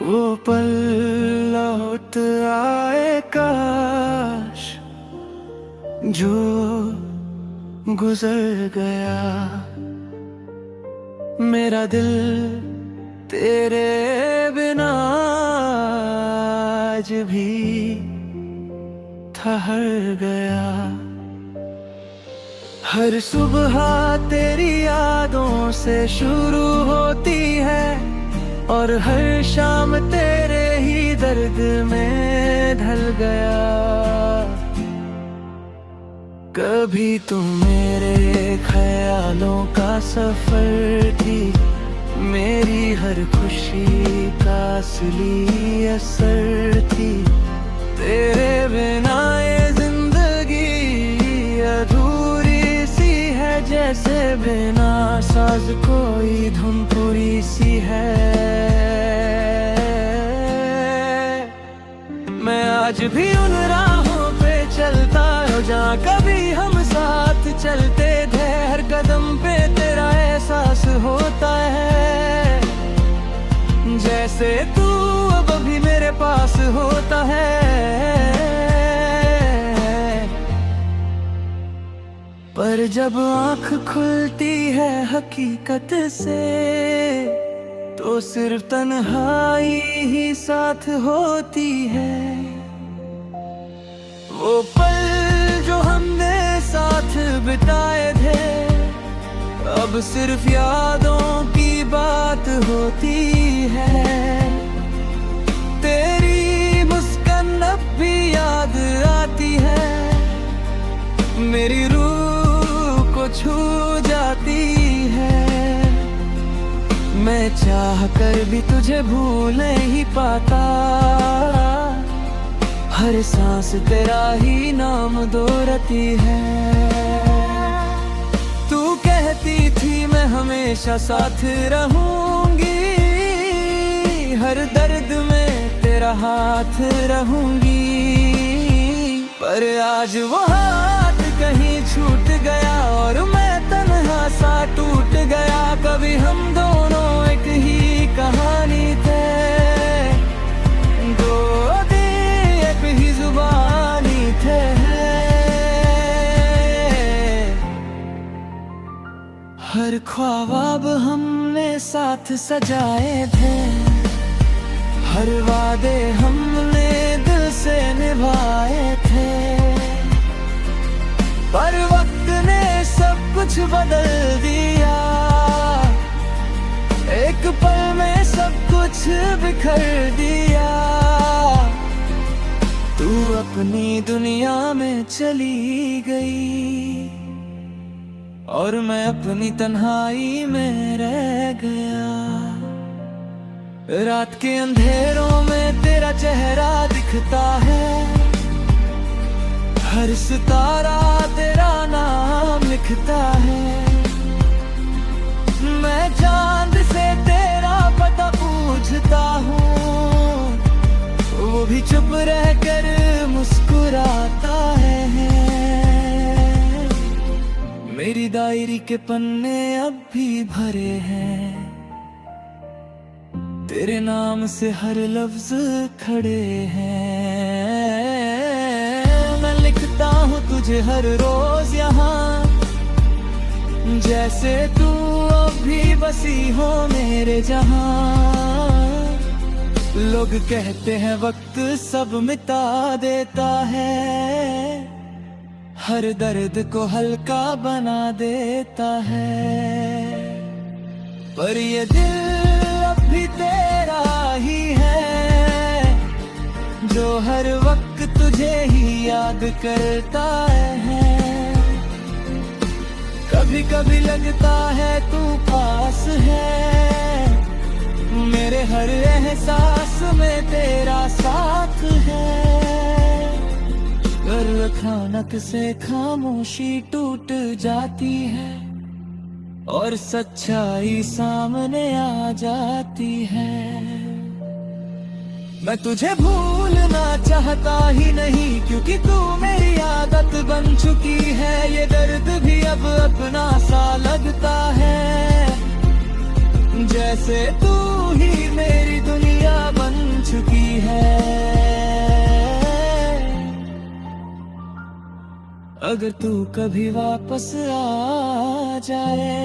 वो पल लौट आए काश, जो गुजर गया। मेरा दिल तेरे बिना आज भी ठहर गया। हर सुबह तेरी यादों से शुरू होती है, और हर शाम तेरे ही दर्द में ढल गया। कभी तू मेरे ख्यालों का सफर थी, मेरी हर खुशी का असली असर थी। तेरे बिना ये जिंदगी अधूरी सी है, जैसे बिना साज कोई धुन पूरी सी है। मैं आज भी उन राहों पे चलता हूँ जहाँ कभी हम साथ चलते थे। हर कदम पे तेरा एहसास होता है, जैसे तू अब भी मेरे पास होता है। पर जब आँख खुलती है हकीकत से, तो सिर्फ तन्हाई ही साथ होती है। वो पल जो हमने साथ बिताए थे, अब सिर्फ यादों की बात होती है। तेरी मुस्कान अब भी याद आती है, मेरी रूह को छू जाती है। मैं चाह कर भी तुझे भूल नहीं पाता, हर सांस तेरा ही नाम दोहराती है। तू कहती थी मैं हमेशा साथ रहूंगी, हर दर्द में तेरा हाथ रहूंगी। पर आज वो हाथ कहीं छूट गया, और मैं तन्हा सा टूट गया। कभी हम दोनों एक ही कहानी थे, दो दिल एक ही जुबानी थे। हर ख्वाब हमने साथ सजाए थे, हर वादे हमने दिल से निभाए थे। पर वक्त ने सब कुछ बदल दिया, एक पल में सब कुछ बिखर दिया। तू अपनी दुनिया में चली गई, और मैं अपनी तन्हाई में रह गया। रात के अंधेरों में तेरा चेहरा दिखता है, हर सितारा तेरा नाम लिखता है। मैं चांद से तेरा पता पूछता हूँ, वो भी चुप रहकर मुस्कुराता है। मेरी डायरी के पन्ने अब भी भरे हैं, तेरे नाम से हर लफ्ज खड़े हैं। मैं लिखता हूँ तुझे हर रोज यहाँ, जैसे तू अब भी बसी हो मेरे जहाँ। लोग कहते हैं वक्त सब मिटा देता है, हर दर्द को हल्का बना देता है। पर ये दिल अब भी तेरा ही है, जो हर वक्त तुझे ही याद करता है। कभी कभी लगता है तू पास है, मेरे हर एहसास में तेरा साथ है। कर अचानक से खामोशी टूट जाती है, और सच्चाई सामने आ जाती है। मैं तुझे भूलना चाहता ही नहीं, क्योंकि तू मेरी आदत बन चुकी है। ये दर्द भी अब अपना सा लगता है, जैसे तू ही मेरी दुनिया बन अगर तू कभी वापस आ जाए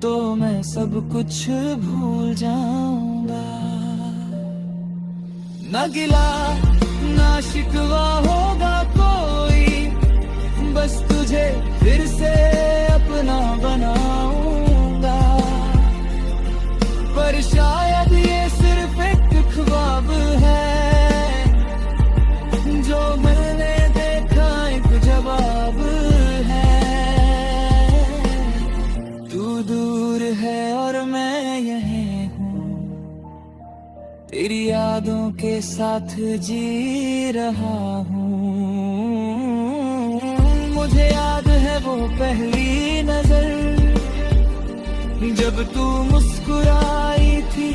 तो मैं सब कुछ भूल जाऊंगा। ना गिला ना शिकवा होगा कोई, बस तुझे फिर से अपना बनाऊंगा। पर शायद ये सिर्फ एक ख्वाब है जो मैंने देखा एक जवाब है। तू दूर है और मैं यहीं हूँ, तेरी यादों के साथ जी रहा हूँ। मुझे याद है वो पहली नजर जब तू मुस्कुराई थी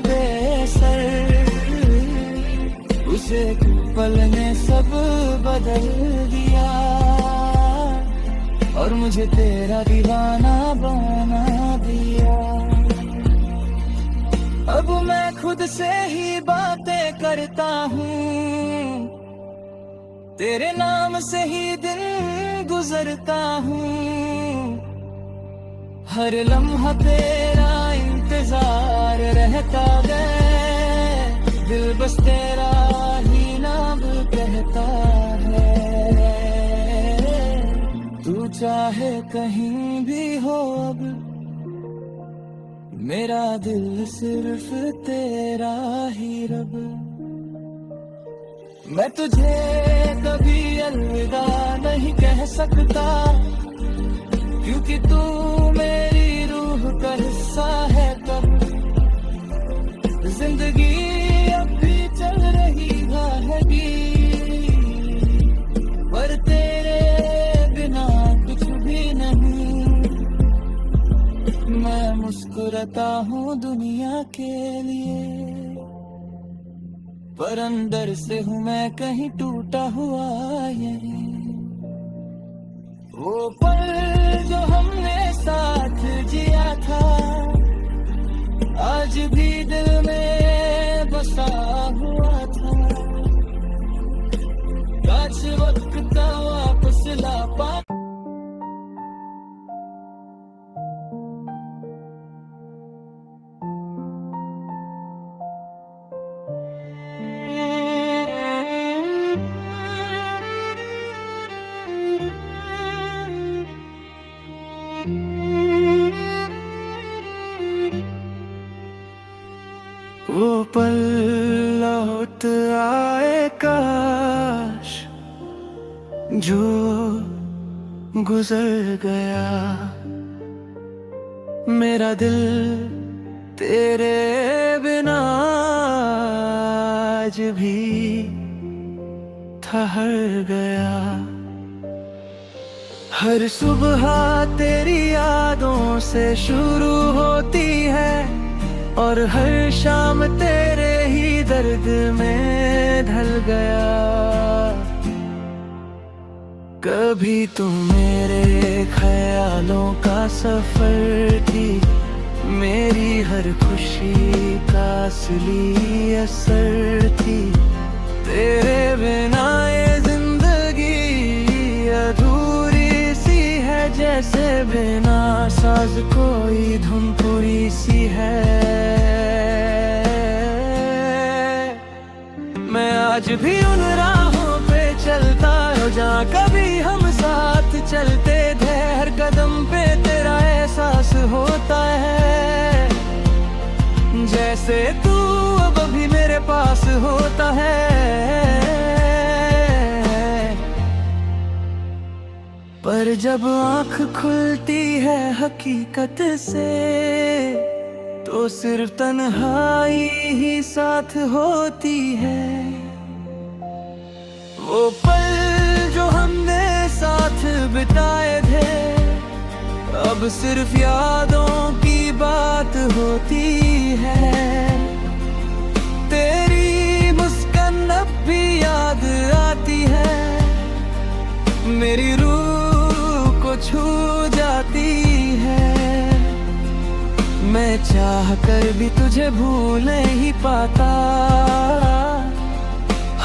बेसर, उसे पल ने सब बदल दिया और मुझे तेरा दीवाना बना दिया। अब मैं खुद से ही बातें करता हूँ, तेरे नाम से ही दिन गुजरता हूँ। हर लम्हा तेरा इंतजार रहता है, दिल बस तेरा ही नाम कहता है। तू चाहे कहीं भी हो अब, मेरा दिल सिर्फ तेरा ही रब। मैं तुझे कभी अलविदा नहीं कह सकता, क्योंकि तू मेरी रूह का हिस्सा है। कब जिंदगी अब भी चल रही रहेगी, पर तेरे बिना कुछ भी नहीं। मैं मुस्कुराता हूँ दुनिया के लिए, पर अंदर से हूँ मैं कहीं टूटा हुआ यही। वो पल जो हमने साथ जिया था, आज भी दिल में बसा हुआ था। काश वक्त का वापस ला पा। वो पल लौट आए काश जो गुजर गया। मेरा दिल तेरे बिना आज भी ठहर गया। हर सुबह तेरी यादों से शुरू होती है और हर शाम तेरे ही दर्द में ढल गया। कभी तू मेरे ख्यालों का सफर थी, मेरी हर खुशी का असली असर थी। तेरे बिना ये जिंदगी अधूरी सी है, जैसे बिना साज कोई धुन पूरी सी है। मैं आज भी उन राहों पे चलता हूँ जहाँ कभी हम साथ चलते थे। हर कदम पे तेरा एहसास होता है, जैसे तू अब भी मेरे पास होता है। पर जब आँख खुलती है हकीकत से, तो सिर्फ तन्हाई ही साथ होती है। वो पल जो हमने साथ बिताए थे, अब सिर्फ यादों की बात होती है। तेरी मुस्कान अब भी याद आती है, मेरी रूह को छू जाती है। मैं चाह कर भी तुझे भूल नहीं पाता,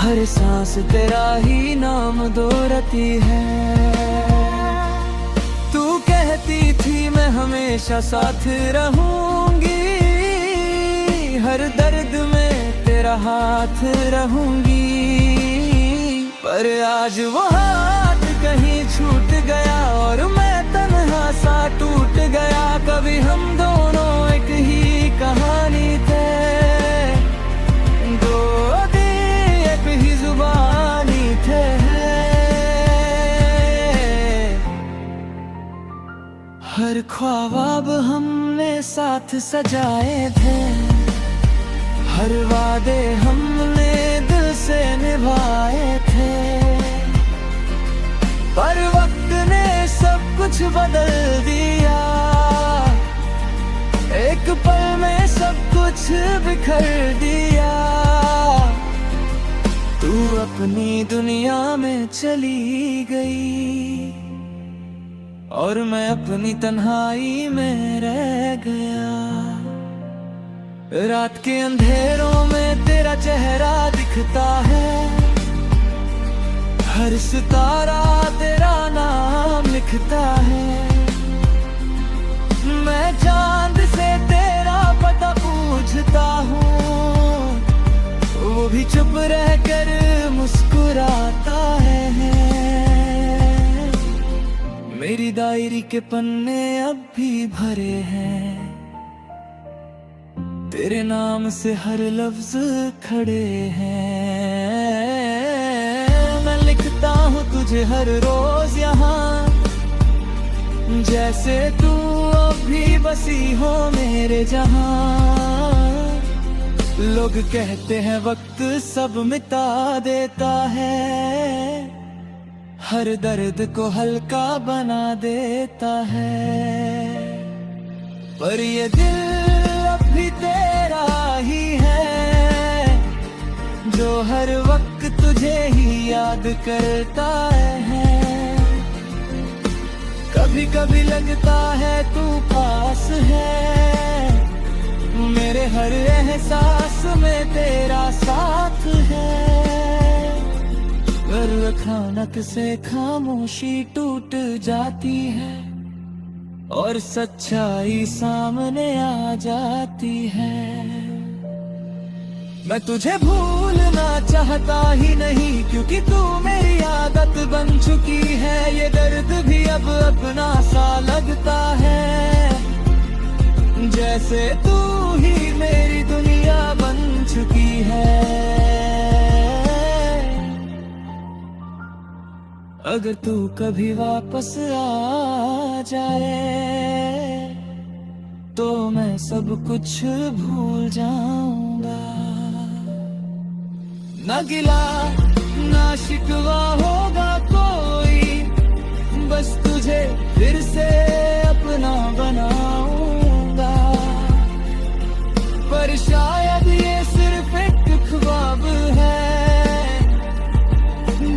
हर सांस तेरा ही नाम दोहराती है। तू कहती थी मैं हमेशा साथ रहूंगी, हर दर्द में तेरा हाथ रहूंगी। पर आज वो हाथ कहीं छूट गया और मैं तन्हा सा टूट गया। कभी हम दोनों एक ही कहानी थे, दो दिल एक ही जुबानी थे। हर ख्वाब हमने साथ सजाए थे, हर वादे हमने दिल से निभाए थे। पर वक्त ने सब कुछ बदल दिया, एक पल में सब कुछ बिखर दिया। तू अपनी दुनिया में चली गई और मैं अपनी तन्हाई में रह गया। रात के अंधेरों में तेरा चेहरा दिखता है, हर सितारा तेरा नाम लिखता है। मैं चांद से तेरा पता पूछता हूँ, वो भी चुप रहकर मुस्कुराता है। मेरी डायरी के पन्ने अब भी भरे हैं, तेरे नाम से हर लफ्ज खड़े हैं। मैं लिखता हूँ तुझे हर रोज यहाँ, जैसे तू अभी बसी हो मेरे जहाँ। लोग कहते हैं वक्त सब मिटा देता है, हर दर्द को हल्का बना देता है। पर ये दिल भी तेरा ही है, जो हर वक्त तुझे ही याद करता है। कभी कभी लगता है तू पास है, मेरे हर एहसास में तेरा साथ है। पर अचानक से खामोशी टूट जाती है और सच्चाई सामने आ जाती है। मैं तुझे भूलना चाहता ही नहीं, क्योंकि तू मेरी आदत बन चुकी है। ये दर्द भी अब अपना सा लगता है, जैसे तू ही मेरी दुनिया बन चुकी है। अगर तू कभी वापस आ जाए तो मैं सब कुछ भूल जाऊंगा। ना गिला ना शिकवा होगा कोई, बस तुझे फिर से अपना बनाऊंगा। पर शायद ये सिर्फ एक ख्वाब है,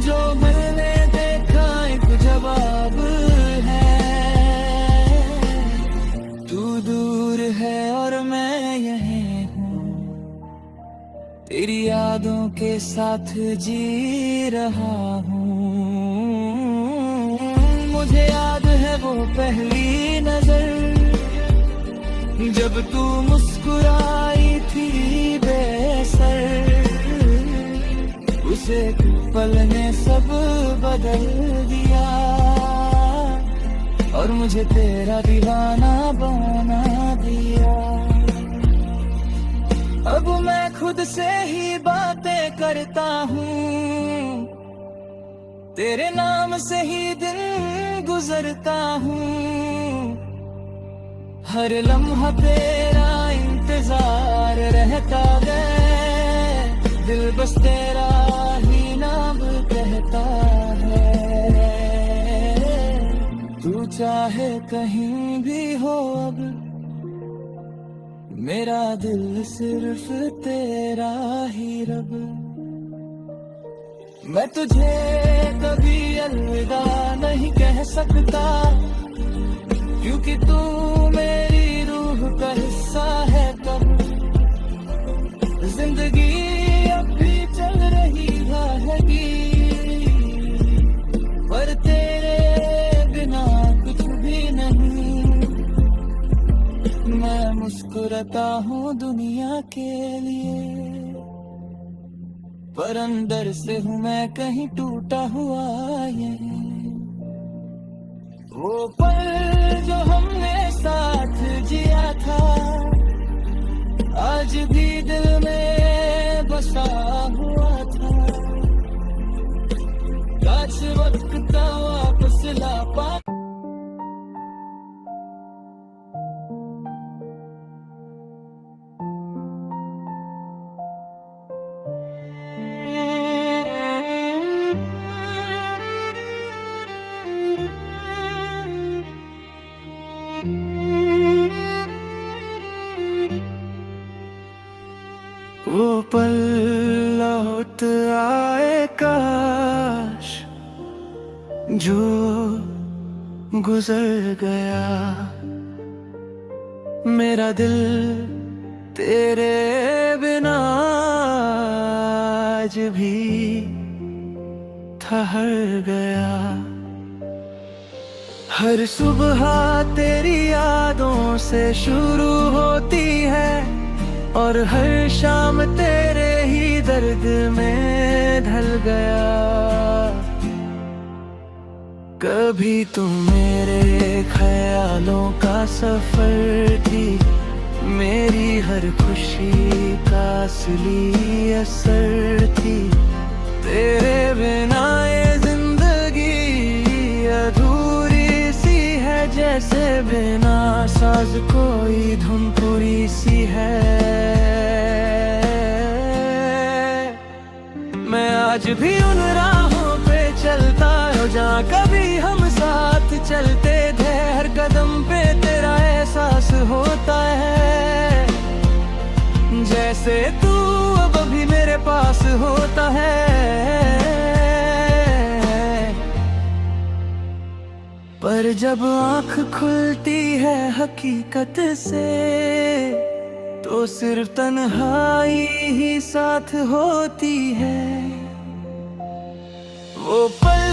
जो मैंने देखा एक जवाब है। तू दूर है और मैं यहीं हूँ, तेरी यादों के साथ जी रहा हूँ। मुझे याद है वो पहली नजर, जब तू मुस्कुराई थी बेसर। उसे पल ने सब बदल दिया और मुझे तेरा दीवाना बना दिया। अब मैं खुद से ही बातें करता हूँ, तेरे नाम से ही दिन गुजरता हूँ। हर लम्हा तेरा इंतजार रहता है, दिल बस तेरा ही नाम कहता है। तू चाहे कहीं भी हो अब, मेरा दिल सिर्फ तेरा ही रब। मैं तुझे कभी अलविदा नहीं कह सकता, क्योंकि तू मेरी रूह का हिस्सा है। तब जिंदगी अब भी चल रही है, धड़कता हूँ दुनिया के लिए, पर अंदर से हूँ मैं कहीं टूटा हुआ ये। वो पल जो हमने साथ जिया था, आज भी दिल में बसा हुआ था। काश वक्त का वापस ला पा। वो पल लौट आए काश, जो गुजर गया। मेरा दिल तेरे बिना आज भी ठहर गया। हर सुबह तेरी यादों से शुरू होती है, और हर शाम तेरे ही दर्द में ढल गया। कभी तू मेरे ख्यालों का सफर थी, मेरी हर खुशी का असली असर थी। तेरे बिना ये जिंदगी अधूरी सी है, जैसे बिना साज कोई धुन पूरी सी है। मैं आज भी उन राहों पे चलता हूँ जहाँ कभी हम साथ चलते थे। हर कदम पे तेरा एहसास होता है, जैसे तू अब भी मेरे पास होता है। पर जब आँख खुलती है हकीकत से, तो सिर्फ तन्हाई ही साथ होती है। वो पल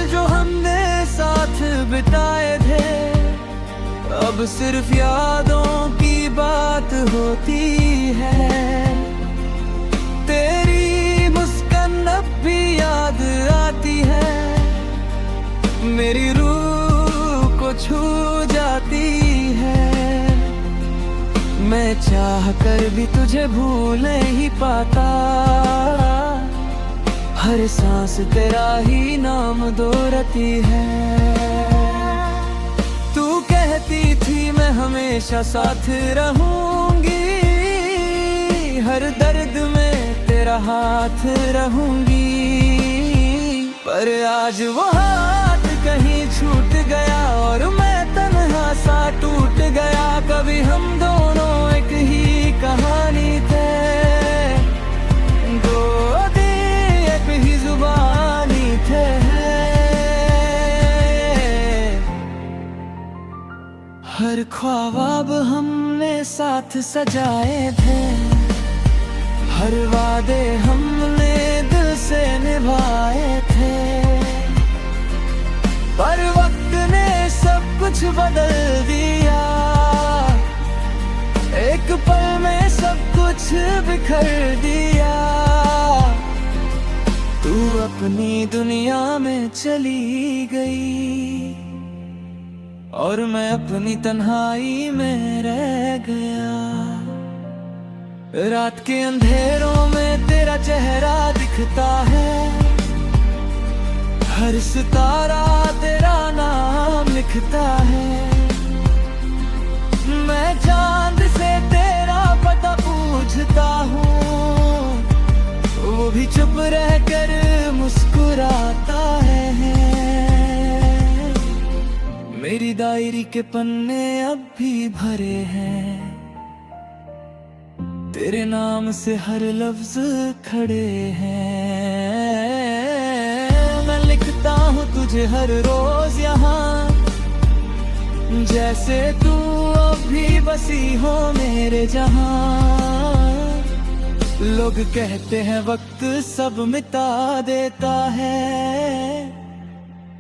जो हमने साथ बिताए थे, अब सिर्फ यादों की बात होती है। तेरी मुस्कान अब भी याद आती है, मेरी रूह को छू जाती है। मैं चाह कर भी तुझे भूल नहीं पाता, हर सांस तेरा ही नाम दोहराती है। तू कहती थी मैं हमेशा साथ रहूंगी, हर दर्द में तेरा हाथ रहूंगी। पर आज वो हाथ कहीं छूट गया, और मैं तन्हा सा टूट गया। कभी हम दोनों एक ही कहानी थे, दो दिल एक ही जुबानी थे। हर ख्वाब हमने साथ सजाए थे, हर वादे हमने दिल से निभाए थे। पर वक्त ने सब कुछ बदल दिया, एक पल में सब कुछ बिखर दिया। तू अपनी दुनिया में चली गई, और मैं अपनी तन्हाई में रह गया। रात के अंधेरों में तेरा चेहरा दिखता है, हर सितारा तेरा नाम लिखता है। मैं चांद से तेरा पता पूछता हूँ, वो भी चुप रहकर मुस्कुराता है। मेरी डायरी के पन्ने अब भी भरे हैं, तेरे नाम से हर लफ्ज खड़े हैं। मैं लिखता हूँ तुझे हर रोज यहाँ, जैसे तू अब भी बसी हो मेरे जहाँ। लोग कहते हैं वक्त सब मिटा देता है,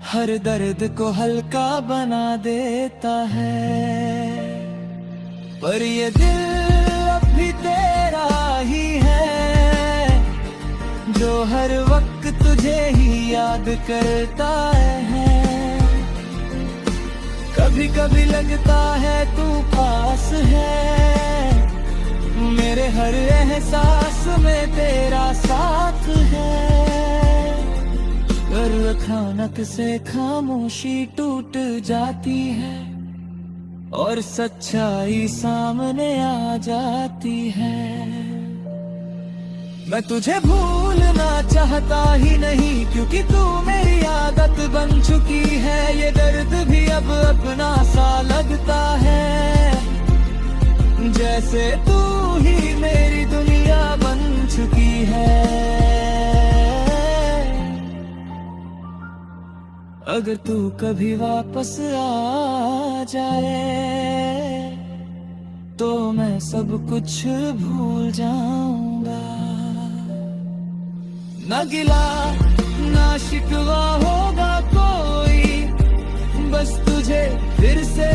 हर दर्द को हल्का बना देता है। पर ये दिल अब भी तेरा ही है, जो हर वक्त तुझे ही याद करता है। कभी कभी लगता है तू पास है, मेरे हर एहसास में तेरा साथ है। कर अचानक से खामोशी टूट जाती है और सच्चाई सामने आ जाती है। मैं तुझे भूलना चाहता ही नहीं, क्योंकि तू मेरी आदत बन चुकी है। ये दर्द भी अब अपना सा लगता है, जैसे तू ही मेरी दुनिया बन चुकी है। अगर तू कभी वापस आ जाए तो मैं सब कुछ भूल जाऊंगा। ना गिला ना शिकवा होगा कोई, बस तुझे फिर से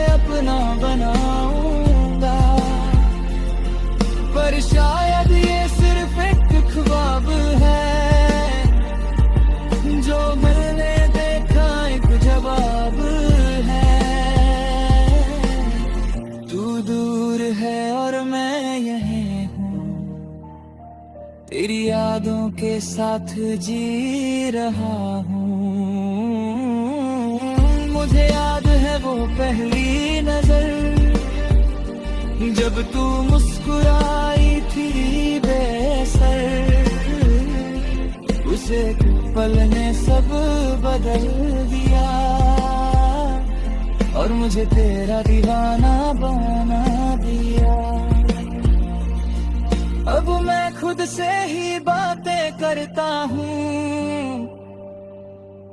अपना बनाऊंगा। पर शायद ये सिर्फ एक ख्वाब है, जो मैंने देखा एक जवाब है। तू दूर है और मैं यहीं हूँ, तेरी यादों के साथ जी रहा हूँ। मुझे याद है वो पहली नजर, जब तू मुस्कुराई थी बेसर। उसे पल ने सब बदल दिया और मुझे तेरा दीवाना बना दिया। अब मैं खुद से ही बातें करता हूँ,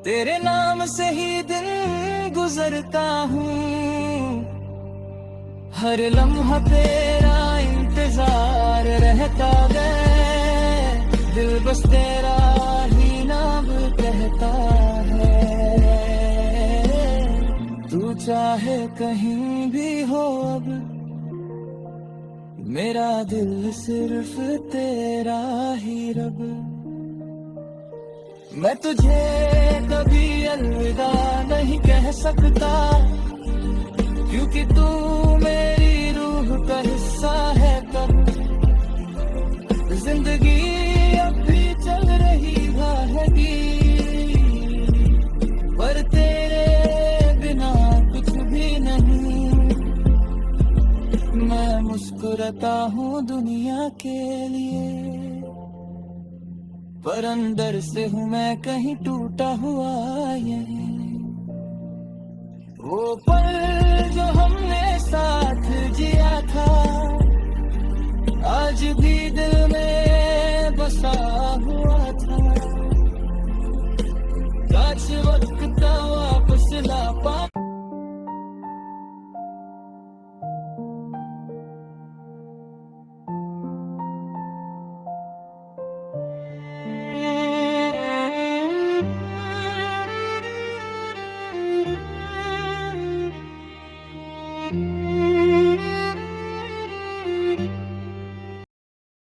तेरे नाम से ही दिन गुजरता हूँ। हर लम्हा तेरा इंतजार रहता है, दिल बस तेरा ही नाम कहता है। तू चाहे कहीं भी हो अब, मेरा दिल सिर्फ तेरा ही रब। मैं तुझे कभी अलविदा नहीं कह सकता, क्योंकि तू मेरी रूह का हिस्सा है। कब जिंदगी अब भी चल रही रहेगी, पर तेरे बिना कुछ भी नहीं। मैं मुस्कुराता हूँ दुनिया के लिए, पर अंदर से हूँ मैं कहीं टूटा हुआ ये। वो पल जो हमने साथ जिया था, आज भी दिल में बसा हुआ था। काश वक्त का वापस ला पा।